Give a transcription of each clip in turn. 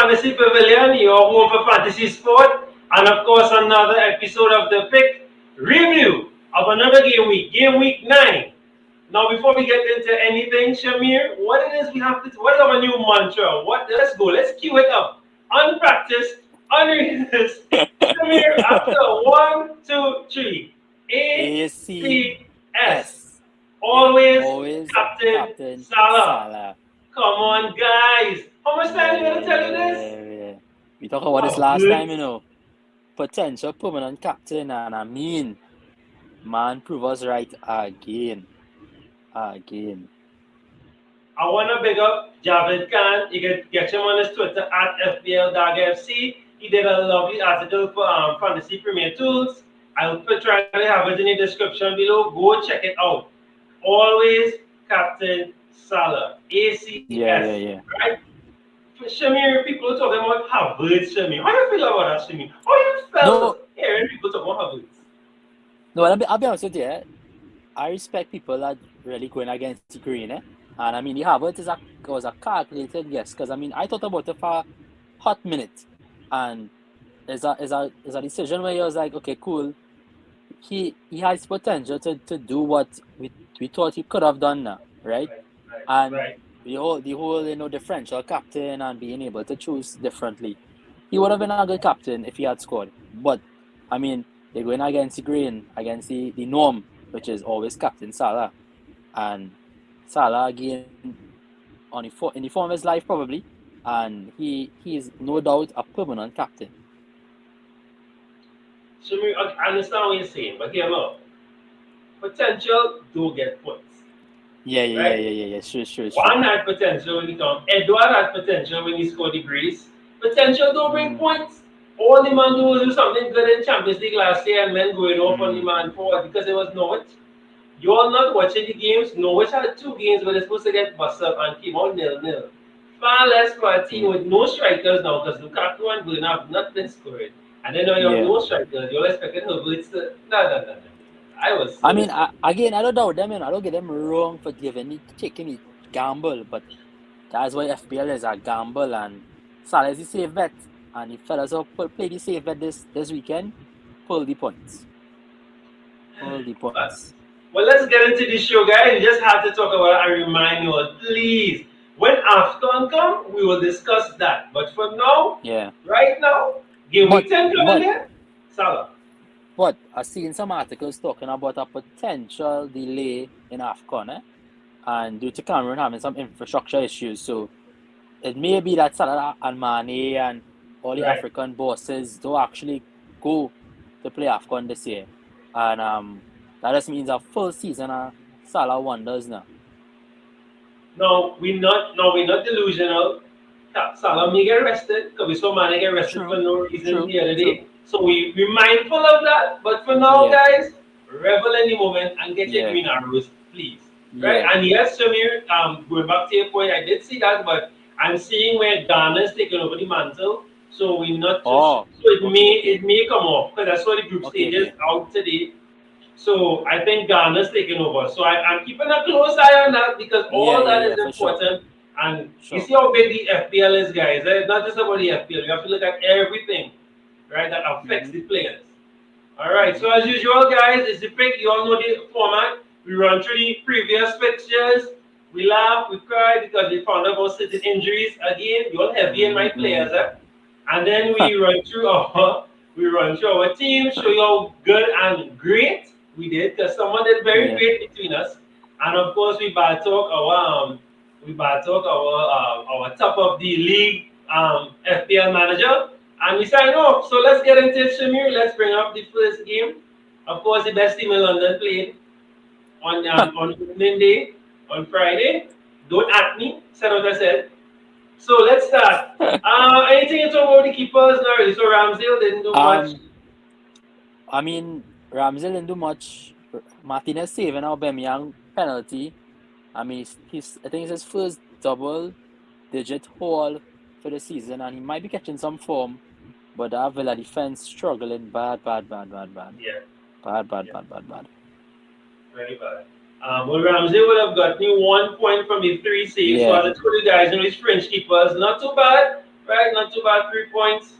Fantasy Pavilion, your home for fantasy sport, and of course another episode of the pick review of another game week 9. Now, before we get into anything, Shamir, what it is we have to, what is our new mantra? Let's go, let's cue it up. Unpracticed, unrehearsed. Shamir, after one, two, three. ACS. ACS. Yeah, Always always Captain Captain Salah. Salah. Come on, guys. How much time Yeah, are you yeah, going to tell you yeah, this? yeah, yeah. We talked about this Oh, last good. time, Potential permanent captain, and I mean, man, prove us right again. Again. I want to big up Javed Khan. You can get him on his Twitter at FPL.FC. He did a lovely article for Fantasy Premier Tools. I'll try to have it in the description below. Go check it out. Always Captain Salah. Yeah, ACS. yeah, yeah. Right? Shamir, people are talking about Havertz, Shamir. How do you feel about that, Shamir? How you No, felt hearing people talk about Havertz? no, I'll be honest with you. I respect people that really going against the grain, eh? And I mean, the Harvard was a calculated guess because I mean, I thought about it for a hot minute, and is a decision where he was like, okay, cool. He has potential to do what we thought he could have done now, right? And Right. the whole differential captain and being able to choose differently. He would have been a good captain if he had scored. But I mean, they're going against the grain, against the norm, which is always Captain Salah. And Salah again in the form of his life probably. And he is no doubt a permanent captain. Shamir, I understand what you're saying, but here, look. Potential do get points, Yeah, yeah, yeah, right? yeah, yeah, yeah. Sure, it's true. One had potential when he come. Edward had potential when he scored the brace. Potential don't bring Mm, points. All the man do was do something good in Champions League last year and then going off on the mm, man forward because it was Norwich. You all not watching the games. Norwich had two games where they're supposed to get bust up and came out nil-nil. Far less for a team yeah, with no strikers now because Lukaku and Bruno have not been scoring. And then now you have yeah. no strikers. You're expecting Havertz to. No. I was I so mean, disappointed. again, I don't doubt them, I don't get them wrong for taking the gamble, but that's why FPL is a gamble, and Salah is the safe bet. And if fellas will play the safe bet this weekend, pull the points. Pull the But points. well, let's get into the show, guys. We just had to talk about it and remind you all, please. When AFCON come, we will discuss that. But for now, Yeah. right now, game But week 10 coming but there, Salah. but I seen some articles talking about a potential delay in AFCON, and due to Cameroon having some infrastructure issues, so it may be that Salah and Mane and all the Right. African bosses don't actually go to play AFCON this year. And that just means a full season of Salah wonders now. No, we're not delusional. Salah may get arrested because we saw Mane get arrested for True, no reason true, the other true. day. So we're mindful of that. But for now, Yeah, guys, revel in the moment and get your yeah, green arrows, please. Right? yeah. And yes, Samir, going back to your point, I did see that, but I'm seeing where Ghana is taking over the mantle. So we're not too Oh, so it okay, may okay, it may come off because I saw the group okay, stages okay. out today. So I think Ghana's taking over. So I'm keeping a close eye on that because Yeah, all yeah, that yeah, is for sure, important. And you sure. see how big the FPL is, guys. It's not just about the FPL. You have to look at everything, right, that affects Mm-hmm, the players. All right. mm-hmm. So as usual, guys, it's the pick. You all know the format. We run through the previous fixtures. We laugh, we cry because we found out about certain injuries. Again, you all heavy in my Mm-hmm. players, and then we run through our team, show you how good and great we did, because someone did very Yeah. great between us. And of course we bad talk our top of the league FPL manager. And we sign off. So let's get into it, Shamir. Let's bring up the first game. Of course, the best team in London played on opening day on Friday. Don't at me, said what I said. So let's start. Anything you talk about the keepers now? Really? So Ramsdale didn't do much. um, I mean, Ramsey didn't do much. Martinez saving our Aubameyang penalty. I mean, I think it's his first double-digit haul for the season, and he might be catching some form. But that Villa defense struggling bad. Yeah, Bad, bad, yeah, bad, bad, bad. very bad. Well, Ramsey would have gotten you 1 point from the three saves. So Yeah. as I told you guys, his French keepers not too bad. right? Not too bad, 3 points.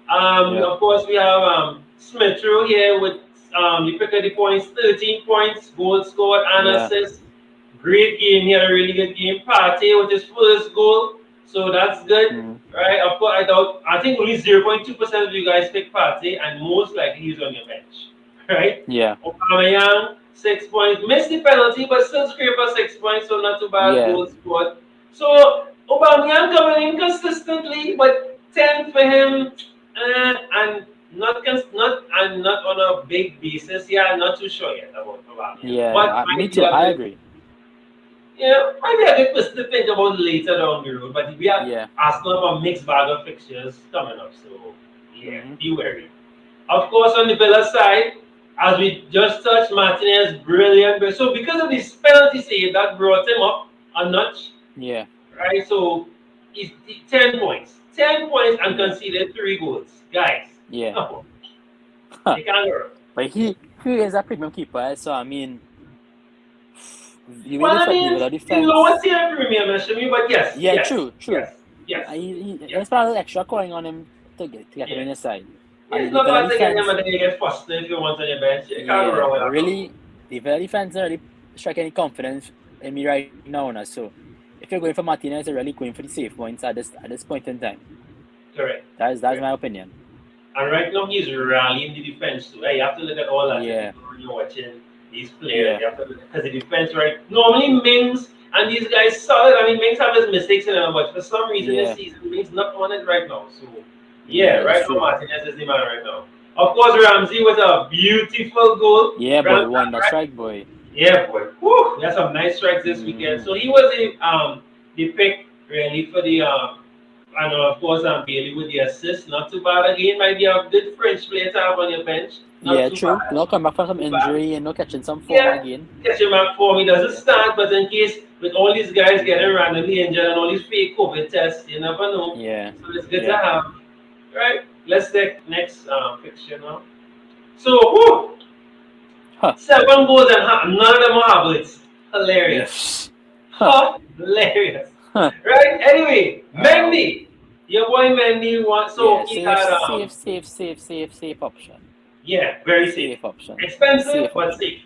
Yeah. Of course, we have Smith Rowe here with the pick of the points, 13 points, goal scored and Yeah. assist. Great game. He had a really good game. Partey with his first goal, so that's good, Mm. right? Of course, I think only 0.2% of you guys pick Partey, and most likely he's on your bench, right? Yeah. Aubameyang, 6 points, missed the penalty, but still scraped for 6 points, so not too bad. Yeah. Goal scored. So Aubameyang coming in consistently, but 10 for him, and not on a big basis. Yeah, I'm not too sure yet about Pavilion, but Yeah. Me might be too. a I good, agree. might be a good person to think about later down the road. But we are Yeah. Arsenal have a mixed bag of fixtures coming up, so yeah, Mm-hmm. be wary. Of course, on the Villa side, as we just touched, Martinez brilliant. So because of this penalty save that brought him up a notch, Yeah. right? So he's 10 points and Yeah. conceded 3 goals, guys. Yeah. No, you can't go. But he is a premium keeper, so I mean, the way Well, I the mean, Villa in lower defense. tier premium, Shami, but yes, Yeah, yes, true, true. yes, yes, There's yes, probably a little extra going on him to get him yeah. in his side. Yeah, And it's the not Villa bad to get him defense, and then you get Foster if you want on your bench. You can't go yeah, wrong with but that. really, the Villa defense doesn't really strike any confidence in me right now. Now. So if you're going for Martinez, you're really going for the safe points at this point in time. Correct. That's Correct. my opinion. And right now he's rallying the defense too. Hey, you have to look at all that Yeah, when you're watching these players. yeah, You have to look because the defense, right? Normally Mings and these guys solid. I mean, Mings have his mistakes in him, but for some reason this yeah, season Mings not on it right now. So yeah, yeah. That's right now true. Martinez is the man right now. Of course, Ramsey with a beautiful goal. Yeah, boy, Ramsey, won that right? strike, boy. Yeah, boy. Whew, that's some nice strikes this weekend. Mm-hmm. So he was the pick really for the and of course Bailey with the assist. Not too bad again. Might be a good French player to have on your bench. Not Yeah, too true. bad. Not coming back from Not some too bad. injury and not catching some form Yeah, again. catch him at form. He doesn't Yeah. start, but in case with all these guys getting Mm-hmm. randomly injured and all these fake COVID tests, you never know. Yeah, So it's good to yeah. have. Right? Let's take next picture now. So whew, Huh. 7 goals and none of them are Havertz. Hilarious. Yes. Huh. Hilarious. Huh. Right? Anyway, Wow. Mendy. Your boy Mendy won. So Yeah, he had safe option. yeah, very safe. Safe option. Expensive Safe but option. safe.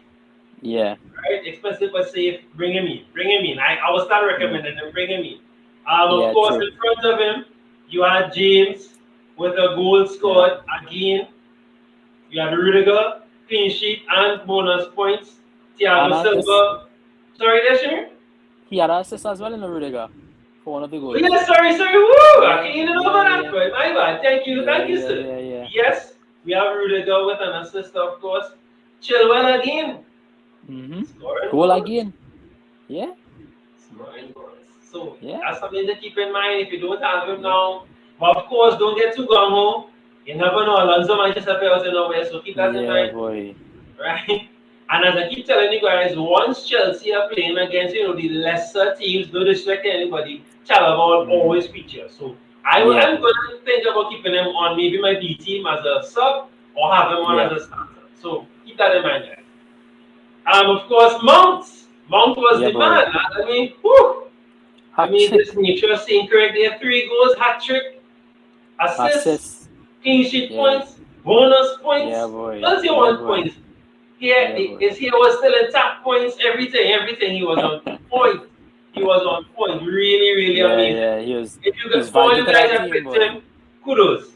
Yeah. Right? Expensive but safe. Bring him in. Bring him in. I will start Mm. recommending him. Bring him in. Of Yeah, course, true. in front of him, you had James with a goal Yeah. scored again. You had Rudiger, clean sheet and bonus points. And Thiago this Silva. Sorry, Deshimir? he had assist as well in the Rudiger for one of the Oh, goals. yeah, sorry. Woo! I Yeah, cleaned it over yeah, that, yeah. boy. My bad. Yeah, Thank you, yeah, sir. yeah, yeah. Yes, we have Rudiger with an assist, of course. Chilwell again. Mm-hmm. Scoring Goal goals. again. Yeah, Scoring goals. So yeah. that's something to keep in mind if you don't have him now. But of course, don't get too gung ho. You never know. Alonso might just appear out of nowhere, so keep that in Yeah, mind, boy. right? And as I keep telling you guys, once Chelsea are playing against the lesser teams, no disrespect to anybody, Chalabal Mm. always features. So Yeah, I'm going to think about keeping him on maybe my B team as a sub or have him on yeah. as a starter. So keep that in mind, guys. Of course, Mount. Mount was Yeah, the boy. man. I mean, whew, I Hat mean, trick. this nature scene correct there. 3 goals, hat trick, assist, Assist. clean sheet Yeah. points, bonus Yeah, points, boy. Yeah, 31 boy. points. Here, Yeah, boy. his here was still in top points, everything. He was on point. He was on point. Really Yeah, amazing. yeah. If you He's could, all vital you to guys that have team, picked boy. him, kudos.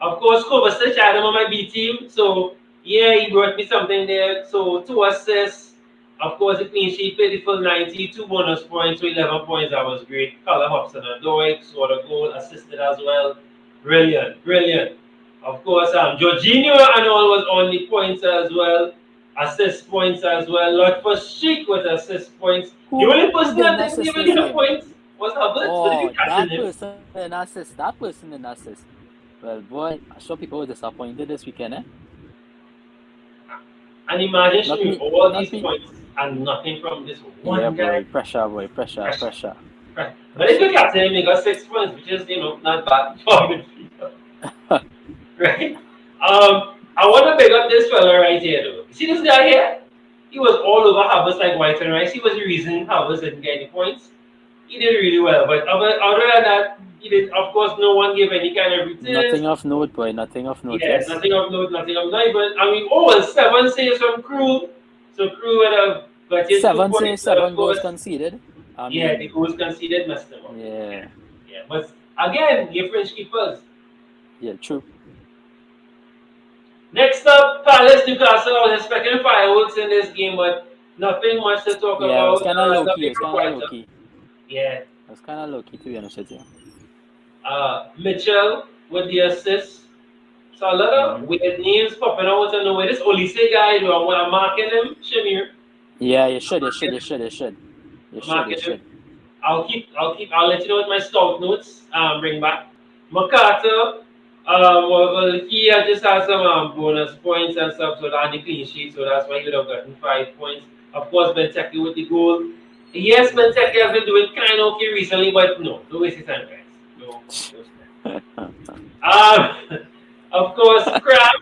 Of course, Kovacic, I had him on my B team, so yeah, he brought me something there. So 2 assists, of course, a clean sheet, paid the full 90, 2 bonus points, so 11 points. That was great. Callum Hudson-Odoi scored a goal, assisted as well. Brilliant. Of course, Jorginho and all was on the points as well, assist points as well. Lot for Sheik with assist points. The only Who person that didn't didn't assist give this you the game? points was Havertz. But if you Oh, catching that him, person didn't assist. That person didn't assist. Well, boy, I'm sure people were disappointed this weekend, eh? and imagine Not Shmi, me. all Not these me. points and nothing from this Yeah, one guy. boy. Pressure, boy. Pressure, Pressure. pressure, Right. But if you pressure. captain him, he got 6 points, which is not bad for midfielder. Right? I want to pick up this fella right here though. You see this guy here? He was all over Havertz like white and rice. He was the reason Havertz didn't get any points. He did really well. But other than that, He did, of course, no one gave any kind of returns. Nothing of note, boy. Nothing of note. Yeah, Yes. nothing of note, nothing of note. But I mean, oh, and 7 saves from Crew. So Crew had a got his 2 Seven points. saves, Of 7 goals course, conceded. I yeah, the mean, goals conceded messed them up. yeah. Yeah, but again, your French keepers. Yeah, true. Next up, Palace Newcastle. I was expecting fireworks in this game, but nothing much to talk Yeah, it was about. kind of low key. It Nothing was kind of low proprietary. key. Yeah. It was kind of low key, to be honest with you. Mitchell with the assist. So a lot of weird names popping out of nowhere. This Olise guy, do I want to marking him? Shamir. Yeah, you should. I'll let you know what my scout notes bring back. MacArthur, well, he just has some bonus points and stuff, so that the clean sheet, so that's why he would have gotten 5 points. Of course, Benteke with the goal. Yes, Benteke has been doing kind of okay recently, but no, don't waste your time, guys. No, of course, Kraft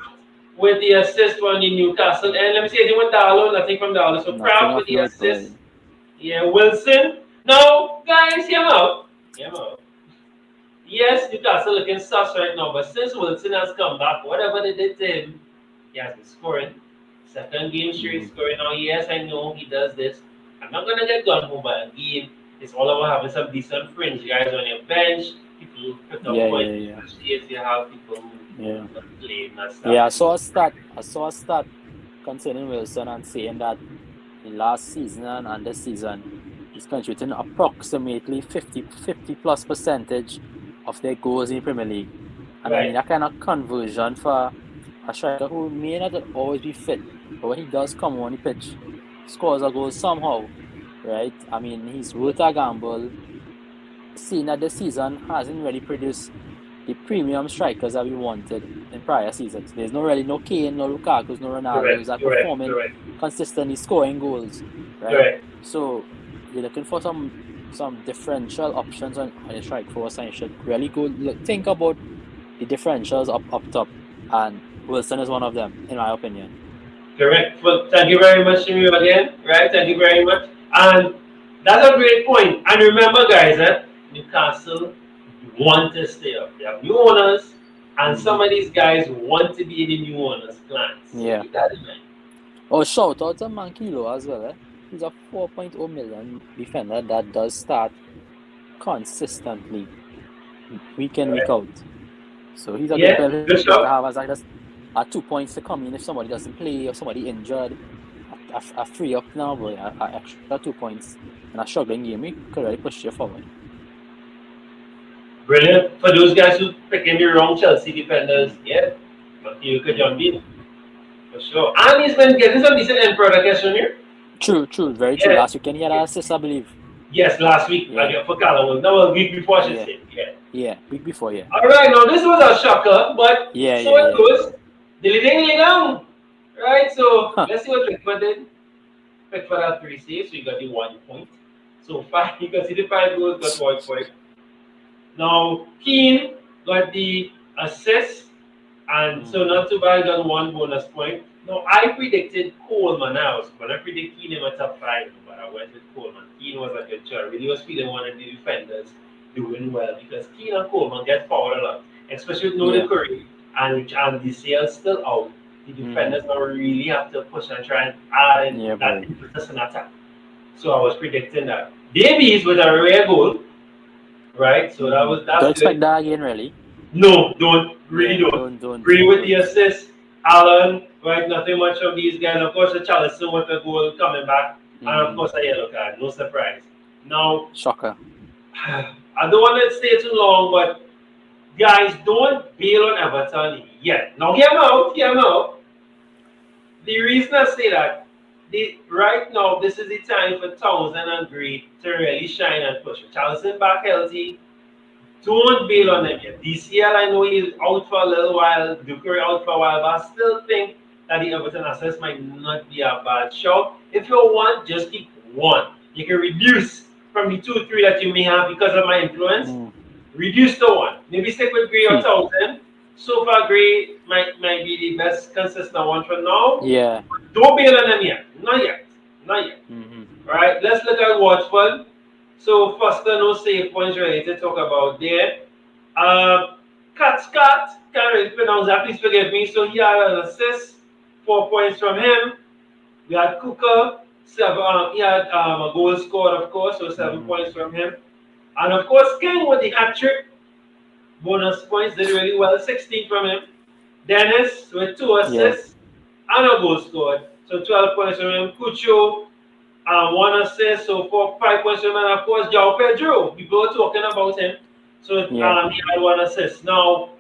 with the assist from the Newcastle, and let me see, anything with Darlow, nothing from Darlow. So Nothing Kraft with of the note, assist. boy. Yeah, Wilson. No, guys, hear him out. Hear him out. Yes, Newcastle looking sus right now, but since Wilson has come back, whatever they did to him, he has been scoring. Second game straight scoring. Now, yes, I know he does this. I'm not gonna get gone home by a game. It's all about having some decent fringe guys on your bench. People who put up points. Especially if you have people who play and stuff. Yeah, I saw a stat concerning Wilson and saying that in last season and this season, he's contributing approximately 50 plus percentage of their goals in the Premier League. And I mean, that kind of conversion for a striker who may not always be fit, but when he does come on the pitch, scores a goal somehow, right? I mean, he's worth a gamble. Seeing that this season hasn't really produced the premium strikers that we wanted in prior seasons. There's no Kane, no Lukaku's, no Ronaldo's are performing consistently, scoring goals, right? So you're looking for some differential options on your strike force, and you should really go think about the differentials up top, and Wilson is one of them, in my opinion. Correct. Well, thank you very much, Shimi, again. Right? Thank you very much. And that's a great point. And remember, guys, Newcastle want to stay up. They have new owners, and some of these guys want to be in the new owners' plans. So keep that in mind. Oh, shout out to Mankilo as well. He's a 4.0 million defender that does start consistently, week in, week out. So he's a good player to have as just 2 points to come in if somebody doesn't play or somebody injured. A free up now, boy, a extra 2 points in a struggling game, we could really push you forward. Brilliant. For those guys who picking the wrong Chelsea defenders, you could jump in. For sure. And he's been getting some decent end product here. True, very true. Last weekend he had an assist, I believe. Yes, last week for Callum. No, a week before, I should say. Yeah, week before, Alright, now this was a shocker, but it goes. The leading lay down. Right, so let's see what Pickford did. Pickford had 3 saves, so he got the 1 point. So 5, you can see the 5 goals, got 1 point. Now Keane got the assist, and so not too bad, got 1 bonus point. Now I predicted Coleman out, but I predicted Keane in my top 5, but I went with Coleman. Keane was a good choice. I really was feeling one of the defenders doing well because Keane and Coleman get forward a lot, especially with no Curry and the sales still out. The defenders don't really have to push and try and add in that impetus and attack. So I was predicting that. Davies with a rare goal, right? So that's don't expect that again, really. No, don't. Really don't. Agree with the assist. Allen, right? Nothing much from these guys. Of course, the Charleston with a goal coming back. And of course, a yellow card. No surprise. Now, shocker. I don't want to stay too long, but guys, don't bail on Everton yet. Now, hear me out. The reason I say that, right now, this is the time for Townsend and Gray to really shine and push. Charleston back healthy. Don't bail on them yet. DCL, I know he's out for a little while, Duker out for a while, but I still think that the Everton assets might not be a bad shot. If you want, just keep 1. You can reduce from the 2-3 that you may have because of my influence. Reduce to 1. Maybe stick with Gray or Townsend. So far, Gray might be the best consistent one for now. Yeah. Don't bail on them yet. Not yet. All right, let's look at Watford. So Foster, no save points really to talk about there. Scott, can't really pronounce that, please forgive me. So he had an assist, 4 points from him. We had Cooker, he had a goal scored, of course, so 7 points from him. And of course, King with the hat trick, bonus points, did really well, 16 from him. Dennis with 2 assists and a goal scored, so 12 points from him. Cucho, 1 assist, so 5 points from him. And of course, João Pedro, we were talking about him, so he had 1 assist. Now,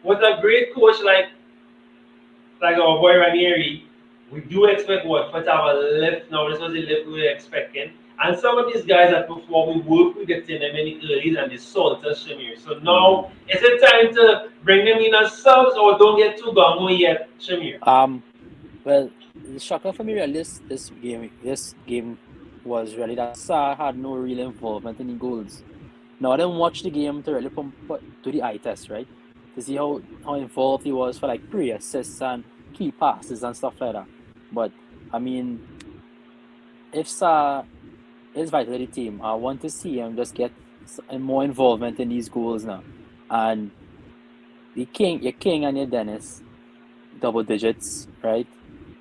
with a great coach like our boy Ranieri, we do expect Watford to have a lift. Now, this was the lift we were expecting. And some of these guys that perform, we were predicting them in the early and they sold us Shamir. So now, is it time to bring them in as subs or don't get too gung yet, Shamir? Well, the shocker for me really this game was really that Salah had no real involvement in the goals. Now I didn't watch the game to really put to the eye test, right? To see how involved he was for like pre-assists and key passes and stuff like that. But I mean, if Salah is vital to the team, I want to see him just get more involvement in these goals now. And your King and your Dennis, double digits, right?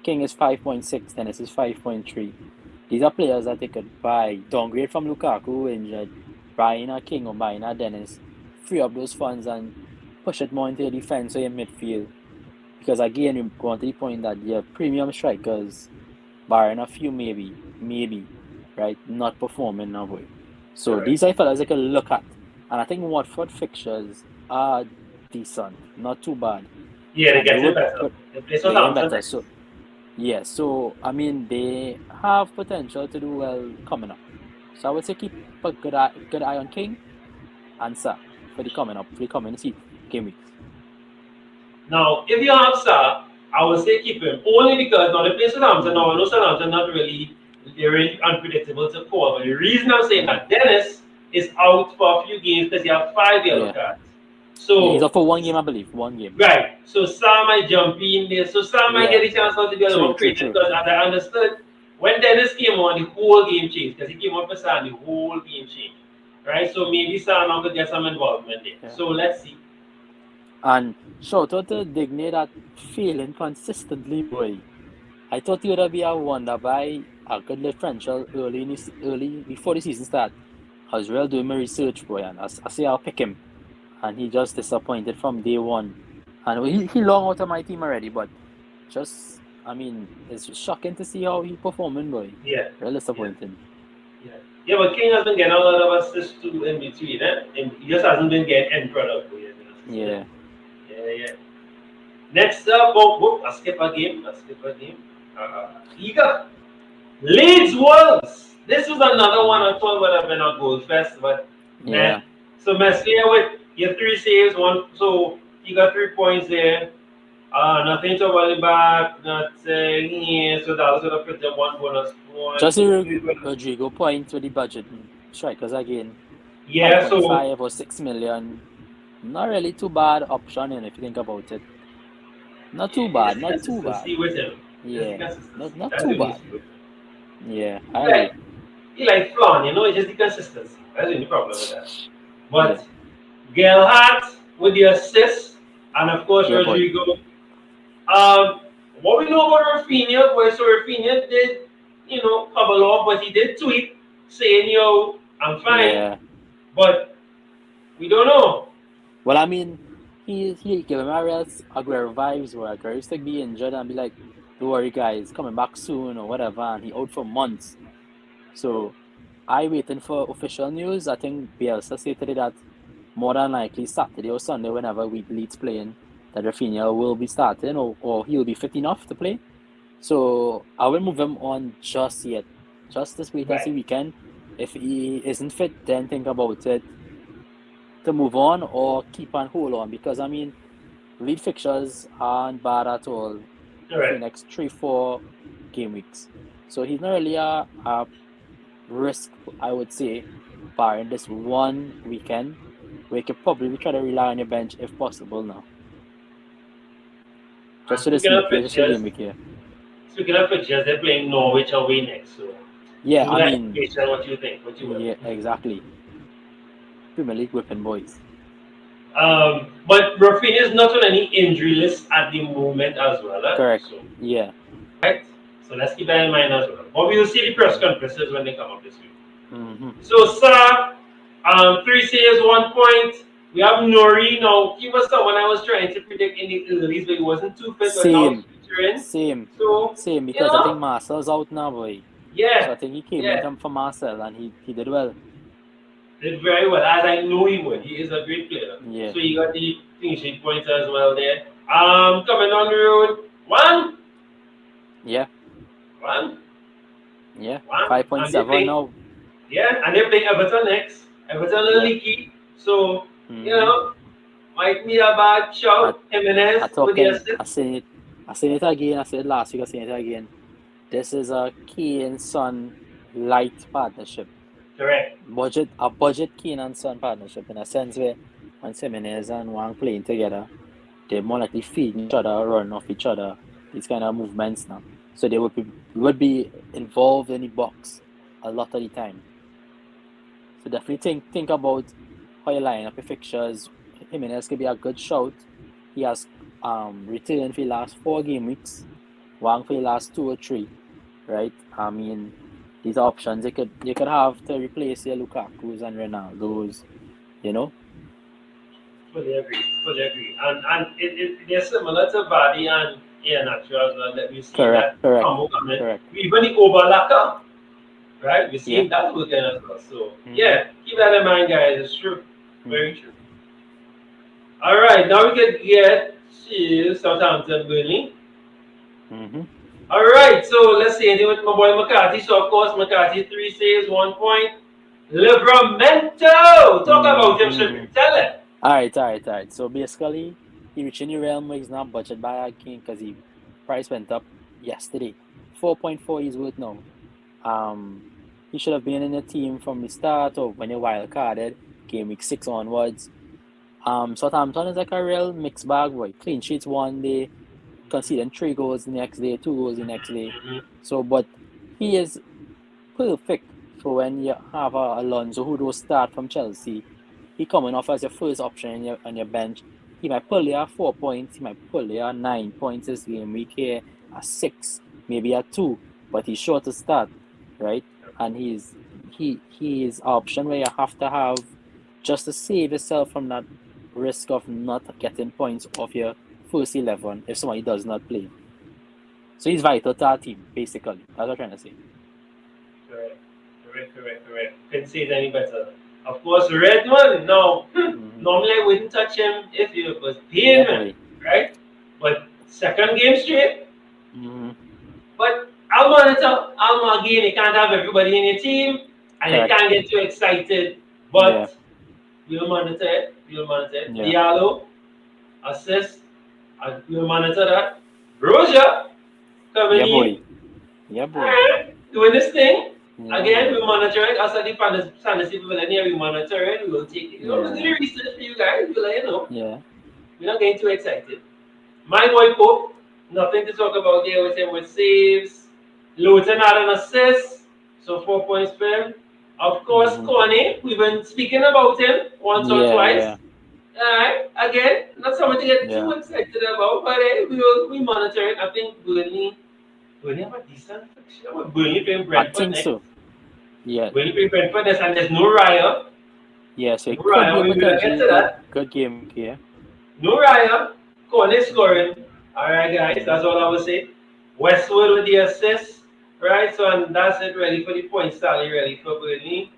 King is 5.6, Dennis is 5.3. These are players that they could buy, downgrade from Lukaku injured, buying a King or buying a Dennis, free up those funds and push it more into your defense or your midfield. Because again, you go on to the point that your premium strikers, barring a few maybe, right, not performing now. So these are fellas they can look at. And I think Watford fixtures are decent, not too bad. Yeah, they get better. They play better. So I mean they have potential to do well coming up. So I would say keep a good eye on King and Salah for the coming game weeks. Now, if you have Salah, I would say keep him only because now the place Southampton now, I know Southampton not really they're really unpredictable to call. But the reason I'm saying that Dennis is out for a few games because he has 5 yellow cards. So he's out for 1 game, I believe. 1 game. Right. So Salah might jump in there. So Salah might get a chance now to be a little more creative because as I understood, when Dennis came on, the whole game changed because he came on for Salah, the whole game changed. Right? So maybe Salah now could get some involvement there. Yeah. So let's see. And shout out to Digne that failing consistently, boy. I thought he would be a wonder by a good differential early before the season start. I was really doing my research, boy, and I say I'll pick him. And he just disappointed from day one. And he long out of my team already, but just, I mean, it's shocking to see how he performing, boy. Yeah. Really disappointing. Yeah, but King has been getting a lot of assists too in between, and he just hasn't been getting end product. Yeah. Next up, I skip a game. Eager. Leeds Wolves. This was another one I thought would have been a goal fest, but man. So Meslier with your 3 saves, so he got 3 points there. Nothing to worry about, nothing. So that was gonna put them 1 bonus point. Just a Rodrigo point with the budget strikers again. Yeah, 5 or 6 million. Not really too bad option, if you think about it. Not too bad. With him. Yeah, not too bad. Yeah, I agree. He like Flan, it's just the consistency. That's the only problem with that. But Gerhardt with the assist, and of course Rodrigo. What we know about Rafinha, so Rafinha did, couple off, but he did tweet saying, I'm fine. Yeah. But we don't know. Well, I mean, he gave Marius Aguero vibes where Aguero used to be injured and be like, don't worry guys, coming back soon or whatever, and he out for months. So I waiting for official news. I think Bielsa said today that more than likely Saturday or Sunday, whenever Leeds playing, that Rafinha will be starting or he'll be fit enough to play. So I will move him on just yet. Just this week as the weekend. If he isn't fit, then think about it to move on or keep on hold on, because I mean lead fixtures aren't bad at all for the next 3-4 game weeks. So he's not really a risk, I would say, barring this one weekend where you could probably try to rely on your bench if possible now. Just for this game week here. Speaking of fixtures, they're playing Norwich away next. So yeah, I mean, what you think? Yeah, exactly. Premier League whipping boys. But Rafinha is not on any injury list at the moment as well. Correct. So, Yeah. right? So let's keep that in mind as well. But we will see the press conferences when they come up this week. Mm-hmm. So, Salah, 3 saves, 1 point. We have Nori now. He was someone I was trying to predict in the early, but he wasn't too fit, but now he's Same. featuring. Same. So, Same. you Because I think know, Marcel's out now, boy. So yeah, I think he came in yeah, for Marcel and he did well. did very well, as I know he would. Yeah. He is a great player. Yeah. So, he got the finishing points as well there. Coming on the road, Yeah. one, Yeah. and they 5.7 play. now. Yeah, and they play Everton next. Everton are Yeah. leaky. So, you Mm-hmm. know, might be a bad I shout. Jimenez with the talking. assist. I seen it again. I said it last week. I seen it again. This is a Kane Son light partnership. Correct. A budget Kane and Son partnership in a sense where when Jimenez and Wang playing together, they're more likely feeding each other, run off each other, these kind of movements now. So they would be involved in the box a lot of the time. So definitely think about how you line up your fixtures. Jimenez could be a good shout. He has returned for the last 4 game weeks. Wang for the last 2 or 3, right? I mean, these options you could have to replace your Lukaku's and Ronaldo's, you know? Fully agree. Fully agree. And they're similar to Vardy and Iheanacho as well. That we've seen Correct, that correct, combo coming. correct. Even the overlacker, right? We're Yeah. seeing that working as well. So, Mm-hmm. yeah, keep that in mind, guys. It's true. Very Mm-hmm. true. All right, now we can get to Southampton Burnley. Mm-hmm. All right, so let's see. Anything with my boy McCarthy. So, of course, McCarthy 3 saves, 1 point. Livramento! Talk about him, Mm-hmm. Shabir. Tell it. All right. So basically, he reached in the realm where he's not budget by a king because he price went up yesterday. 4.4 he's worth now. Um, he should have been in the team from the start or when he wild carded, game week 6 onwards. Southampton is like a real mixed bag, boy. Clean sheets one day, conceding 3 goals the next day, 2 goals the next day. Mhm. So, but he is perfect for when you have a Alonso who does start from Chelsea. He coming off as your first option on your bench. He might pull you at 4 points. He might pull you at 9 points this game week here, at 6, maybe at 2. But he's sure to start, right? And he is option where you have to have just to save yourself from that risk of not getting points off your first 11 if somebody does not play. So he's vital to our team, basically. That's what I'm trying to say. Correct. Couldn't say it any better. Of course, Redmond. No, Mm-hmm. normally I wouldn't touch him if he was Yeah, paying boy. me, right? But second game straight. Mm-hmm. But I'll monitor. Again, you can't have everybody in your team, and you Correct. can't get too excited. Yeah. But we'll monitor it. We'll monitor it. Yeah. Diallo, assist, and we'll monitor that. Roja coming Yeah, in. boy. Yeah, boy. Alright, doing this thing. Yeah, Again, we boy. monitor it. As the fantasy pavilion here, we monitor it. We will take it. We'll do the Yeah. research for you guys. We'll let you know. Yeah. We're not getting too excited. My boy Pope, nothing to talk about there with him with saves. Luton had an assist, so 4 points for him. Of course, Mm-hmm. Corny, we've been speaking about him once or Yeah, twice. yeah. Alright, again, not something to get too Yeah. excited about, but we monitor it. I think Burnley have a decent fixture. Burnley playing I Brentford think next. so. Yeah. Burnley playing Brentford next, and there's no Raya. Yeah, so No it could be Raya, a we will get potentially to that. good game week here. No Raya. Corner scoring. Mm-hmm. Alright, guys, Mm-hmm. that's all I will say. Westwood with the assist. Right, so and that's it really for the point tally really for Burnley.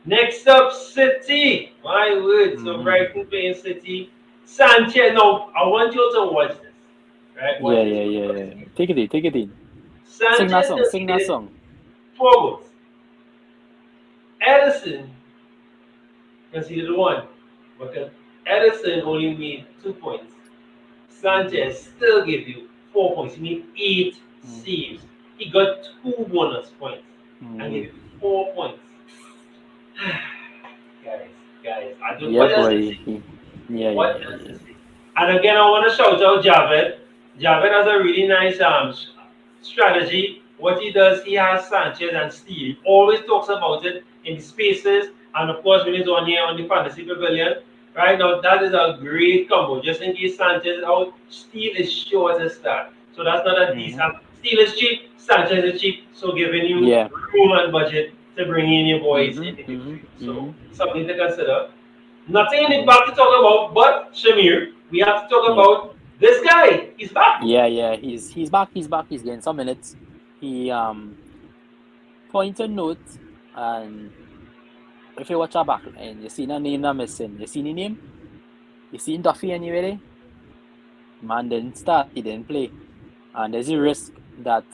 Next up, City. My word. So Mm-hmm. Brighton playing City. Sanchez. No, I want you to watch this. Right, Yeah, watch this yeah, yeah, because yeah. Take it in, take it in. Sing that Sanchez song, sing that conceded song. 4 goals. Edison conceded 1. Because Edison only made 2 points. Sanchez still gave you 4 points. He made 8 Mm-hmm. saves. He got 2 bonus points and gave Mm-hmm. you 4 points. guys, I don't. Yeah, What else to boy. say? Yeah, yeah, What yeah, else to yeah. say? And again, I want to shout out Javed. Javed has a really nice strategy. What he does, he has Sanchez and Steve. He always talks about it in the spaces, and of course when he's on here on the fantasy pavilion. Right now, that is a great combo. Just in case Sanchez is out, Steel is sure to start. So that's not a Mm-hmm. decent. Steel is cheap, Sanchez is cheap, so giving you Yeah. room and budget to bring in your boys Mm-hmm. in the Mm-hmm. midfield. So Mm-hmm. something to consider. Nothing in the Mm-hmm. back to talk about, but Shamir, we have to talk Yeah. about this guy. He's back. Yeah. Yeah. He's back. He's back. He's getting some minutes. He point a note, and if you watch our back and you see the name that missing, you see the name, you see Duffy anyway. Man didn't start. He didn't play, and there's a risk that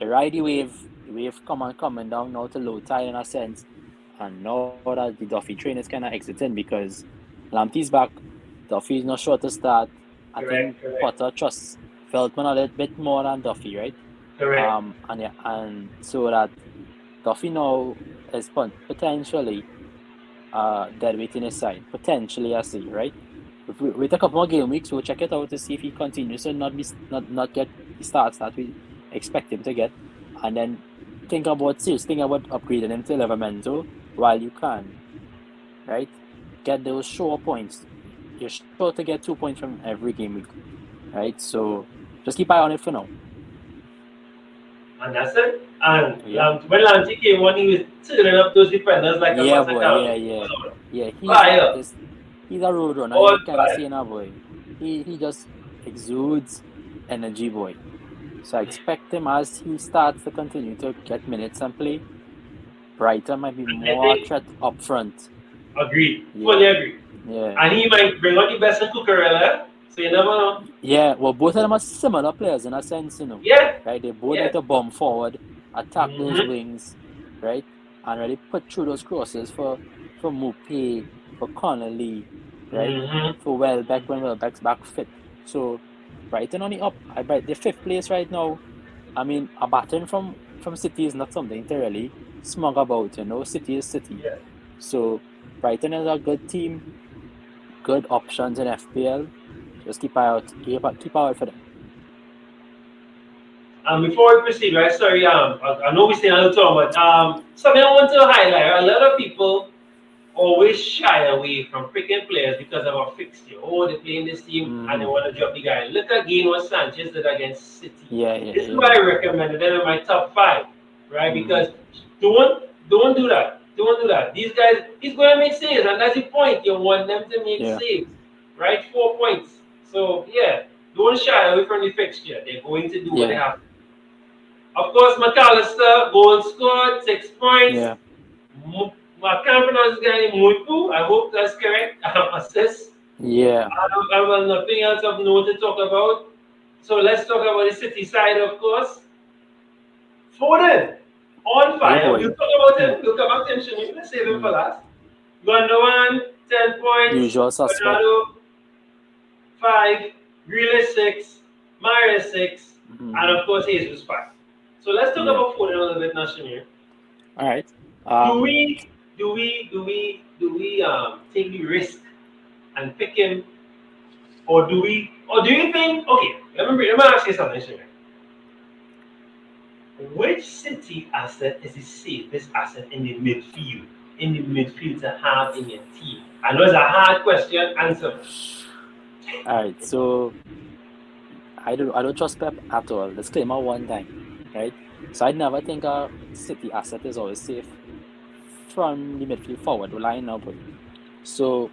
you ride the wave coming down now to low tide in a sense. And now that the Duffy train is kind of exiting because Lamptey's back, Duffy's not sure to start. I think Correct, correct, Potter trusts Veltman a little bit more than Duffy, right? correct. And yeah, and so that Duffy now is potentially dead weight in his side. Potentially, I see, right? If we wait a couple more game weeks, we'll check it out to see if he continues to not get the starts that we expect him to get, and then think about upgrading him to Livermento while you can, right? Get those sure points. You're sure to get 2 points from every game week, right? So just keep eye on it for now. And that's it. And Yeah. When Lamptey came on, he was turning up those defenders like a Yeah, massive boy. cannon. Yeah, yeah, yeah. Fire. He's a road runner. All You kind of fire. see now, boy. He just exudes energy, boy. So I expect him as he starts to continue to get minutes and play. Brighton might be I more think, threat up front. agreed. Yeah, Fully agree. yeah, And he might bring out the best in Cucurella. So you never know. yeah. Well, both of them are similar players in a sense, Yeah. right? They both like Yeah. to bomb forward, attack those Mm-hmm. wings, right, and really put through those crosses for Mupé, for Connolly, right, Mm-hmm. for Welbeck when Welbeck's back fit. So Brighton on the up. I bet they're fifth place right now. I mean, a baton from City is not something to really smug about, City is City. Yeah. So Brighton is a good team, good options in FPL. Just keep out for them. Before we proceed, right? Sorry, I know we stay on the time, but something I want to highlight. A lot of people always shy away from picking players because of a fixture. Oh, they play in this team and they Mm-hmm. want to drop the guy. Look again what Sanchez did against City. Yeah, yeah, This is yeah. why I recommended them in my top five, right? Mm-hmm. Because don't do that. Don't do that. These guys, he's going to make saves, and that's the point. You want them to make Yeah, saves, right? 4 points. So yeah, don't shy away from the fixture. They're going to do what they yeah, have. Of course, McAllister, goal scored, 6 points. yeah, I can't pronounce his guy Mutu. I hope that's correct. Assist. yeah. I have nothing else of note to talk about. So let's talk about the City side, of course. Foden, on Yeah, fire. boy. We'll talk about Hmm. him. We'll come back to him, Shani. Let's save him for Hmm. last. Gundogan, 10 points. Usual suspect. Bernardo, 5. Grealish, 6. Mario, 6. And Mm-hmm. of course, Jesus, 5. So let's talk Yeah. about Foden a little bit now, Shani. All right. Do we take the risk and pick him, or do you think? Okay, let me ask you something, Shimon. Which City asset is the safest asset in the midfield? In the midfield to have in your team? I know it's a hard question. Answer. All right. So I don't trust Pep at all. Disclaimer one time, right? So I never think a City asset is always safe from the midfield forward line now, boy. So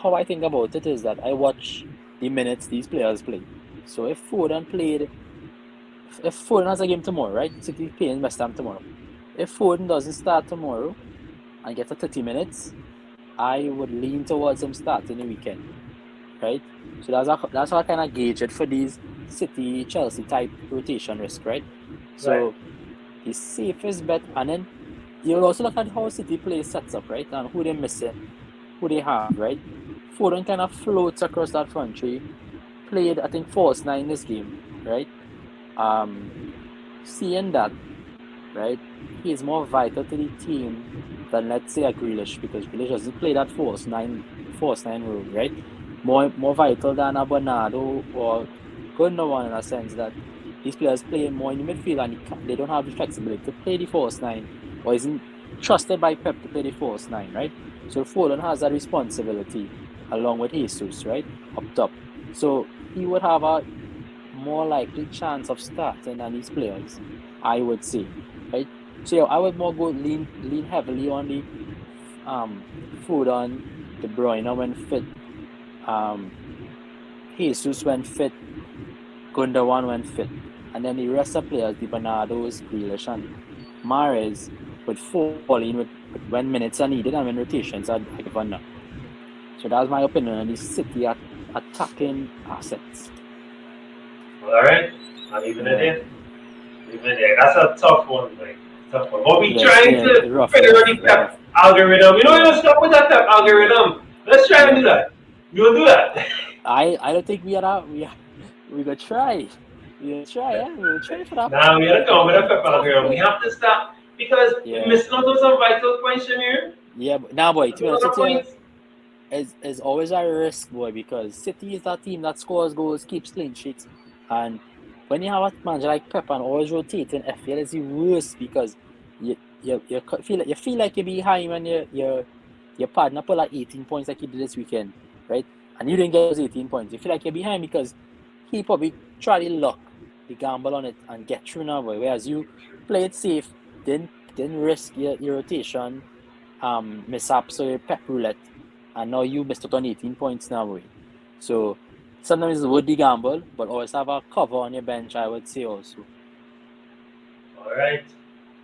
how I think about it is that I watch the minutes these players play. So if Foden has a game tomorrow, right? City playing West Ham tomorrow. If Foden doesn't start tomorrow and gets a 30 minutes, I would lean towards him starting the weekend, right? So that's how I kind of gauge it for these City Chelsea type rotation risk, right? Right. So the safest bet, and then you'll also look at how City plays sets up, right? And who they're missing, who they have, right? Foden kind of floats across that front three. Played, I think, false nine this game, right? Um, Seeing that, right, he is more vital to the team than, let's say, a Grealish, because Grealish doesn't play that false nine role, right? More vital than a Bernardo or Gundogan, in a sense that these players play more in the midfield and they don't have the flexibility to play the false nine, or isn't trusted by Pep to play the false nine, right? So Foden has that responsibility along with Jesus, right? Up top. So he would have a more likely chance of starting than these players, I would say, right? So yeah, I would more go lean heavily on the Foden, De Bruyne when fit, um, Jesus when fit, Gundogan when fit, and then the rest of players, the Bernardos, Grealish, and Mahrez would fall in with when minutes are needed and when rotations are given up. So that's my opinion on the City attacking assets. All right, I'm even Yeah. there. Even there. That's a tough one, like tough one. But we Yes, trying yeah, to rough, figure out the rough. Pep algorithm. You know, you Yeah, don't stop with that Pep yeah, algorithm. Let's try and yeah. do that. You'll do that. I don't think we gonna try. We gonna try, yeah. We'll try for that. Now we gotta come with a That'll be Pep tough, algorithm. We boy. have to stop because we're Yeah, missing out on some vital points, Shamir. yeah. But now, boy, A to be lot honest of with you, points. is always a risk, boy, because City is that team that scores goals, keeps clean sheets, and when you have a manager like Pep and always rotating, FPL is the worst because you feel like you're behind when your partner put like 18 points like he did this weekend, right? And you didn't get those 18 points. You feel like you're behind because he probably tried to luck, the gamble on it and get through now, boy. Whereas you play it safe, didn't risk your rotation, mishap, so you Pep roulette, and now you missed out on 18 points now, boy. So sometimes it's worth the gamble, but always have a cover on your bench, I would say also. All right.